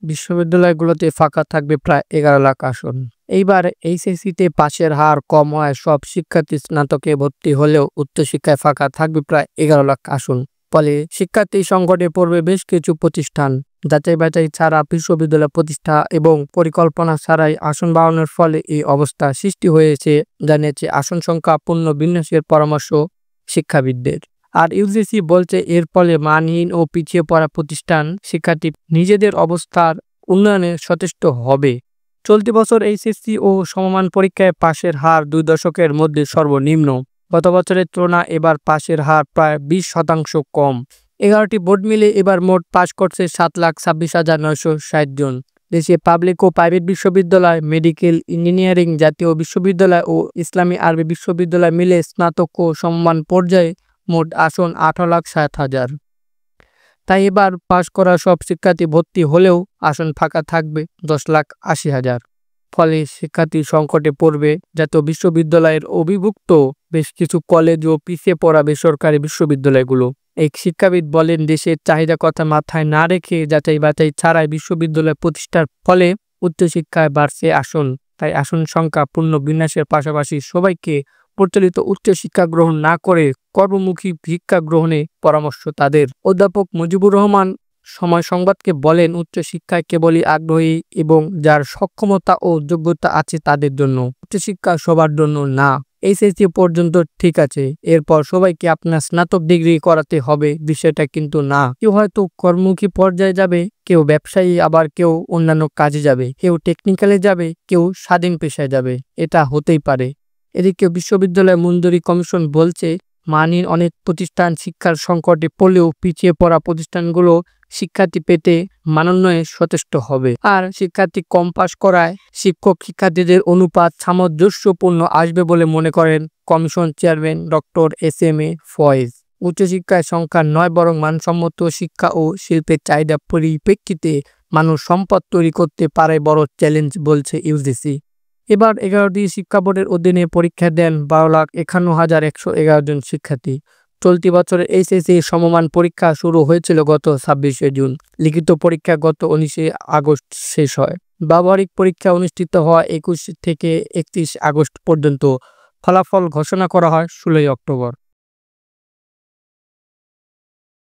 বিশ্ববিদ্যালয়গুলোতে ফাঁকা থাকবে প্রায় 11 লাখ আসন। এইবার এইচএসসিতে পাশের হার কম হয় সব শিক্ষার্থী স্নাতকে ভর্তি হলেও উচ্চশিক্ষায় ফাঁকা থাকবে প্রায় 11 লাখ আসন। ফলে শিক্ষার্থী সংকটে পড়বে বেশ কিছু প্রতিষ্ঠান। যাচাই বাছাই ছাড়া বিশ্ববিদ্যালয় প্রতিষ্ঠা এবং পরিকল্পনা ছাড়াই আসন বাড়ানোর ফলে এই অবস্থা সৃষ্টি হয়েছে, জানিয়েছে আসন সংখ্যা পুনর্বিন্যাসের পরামর্শ শিক্ষাবিদদের। আর ইউজিসি বলছে এর ফলে মানহীন ও পিছিয়ে পড়া প্রতিষ্ঠান শিক্ষার্থী নিজেদের অবস্থার উন্নয়নে সচেষ্ট হবে। চলতি বছর এইচএসসি ও সমমান পরীক্ষায় পাশের হার 2 দশকের মধ্যে সর্বনিম্ন। গত বছরের তুলনায় এবার পাশের হার প্রায় 20% কম। 11টি বোর্ড মিলে এবার মোট পাশ করছে 7,26,960 জন। দেশে পাবলিক ও প্রাইভেট বিশ্ববিদ্যালয়, মেডিকেল, ইঞ্জিনিয়ারিং, জাতীয় বিশ্ববিদ্যালয় ও ইসলামী আরবি বিশ্ববিদ্যালয় মিলে স্নাতক ও সমমান পর্যায়ে মোট আসন 18,60,000। তাই এবার পাশ করা সব শিক্ষার্থী ভর্তি হলেও আসন ফাঁকা থাকবে 10,80,000। ফলে শিক্ষার্থী সংকটে পড়বে জাতীয় বিশ্ববিদ্যালয়ের অধিভুক্ত বেশ কিছু কলেজ ও পিছিয়ে পড়া বেসরকারি বিশ্ববিদ্যালয়গুলো। এক শিক্ষাবিদ বলেন, দেশের চাহিদা কথা মাথায় না রেখে যাচাই বাছাই ছাড়াই বিশ্ববিদ্যালয় প্রতিষ্ঠার ফলে উচ্চশিক্ষায় বাড়ছে আসন। তাই আসন সংখ্যা পুনর্বিন্যাসের পাশাপাশি সবাইকে প্রচলিত উচ্চশিক্ষা গ্রহণ না করে কর্মমুখী শিক্ষা গ্রহণে পরামর্শ তাদের। অধ্যাপক মুজিবুর রহমান সময় সংবাদকে বলেন, উচ্চশিক্ষায় কেবলই আগ্রহী এবং যার সক্ষমতা ও যোগ্যতা আছে তাদের জন্য, উচ্চশিক্ষা সবার জন্য না। এইচএসসি পর্যন্ত ঠিক আছে, এরপর সবাইকে আপনার স্নাতক ডিগ্রি করাতে হবে বিষয়টা কিন্তু না। কেউ হয়তো কর্মমুখী পর্যায়ে যাবে, কেউ ব্যবসায়ী, আবার কেউ অন্যান্য কাজে যাবে, কেউ টেকনিক্যালে যাবে, কেউ স্বাধীন পেশায় যাবে। এটা হতেই পারে। এদিকে বিশ্ববিদ্যালয় মঞ্জুরি কমিশন বলছে, মানহীন অনেক প্রতিষ্ঠান শিক্ষার সংকটে পড়লেও পিছিয়ে পড়া প্রতিষ্ঠানগুলো শিক্ষার্থী পেতে মানোন্নয়ে সচেষ্ট হবে। আর শিক্ষার্থী কম পাশ করায় শিক্ষক শিক্ষার্থীদের অনুপাত সামঞ্জস্যপূর্ণ আসবে বলে মনে করেন কমিশন চেয়ারম্যান ডক্টর এস.এম.এ ফয়েজ। উচ্চশিক্ষায় সংখ্যা নয়, বরং মানসম্মত শিক্ষা ও শিল্পের চাহিদা পরিপ্রেক্ষিতে মানুষ সম্পদ তৈরি করতে পারে বড় চ্যালেঞ্জ, বলছে ইউজিসি। এবার 11টি শিক্ষা বোর্ডের অধীনে পরীক্ষা দেন 12,51,111 জন শিক্ষার্থী। চলতি বছরের এইচএসসি সমমান পরীক্ষা শুরু হয়েছিল গত 26শে জুন। লিখিত পরীক্ষা গত 19শে আগস্ট শেষ হয়। ব্যবহারিক পরীক্ষা অনুষ্ঠিত হওয়া 21 থেকে 31 আগস্ট পর্যন্ত। ফলাফল ঘোষণা করা হয় 16ই অক্টোবর।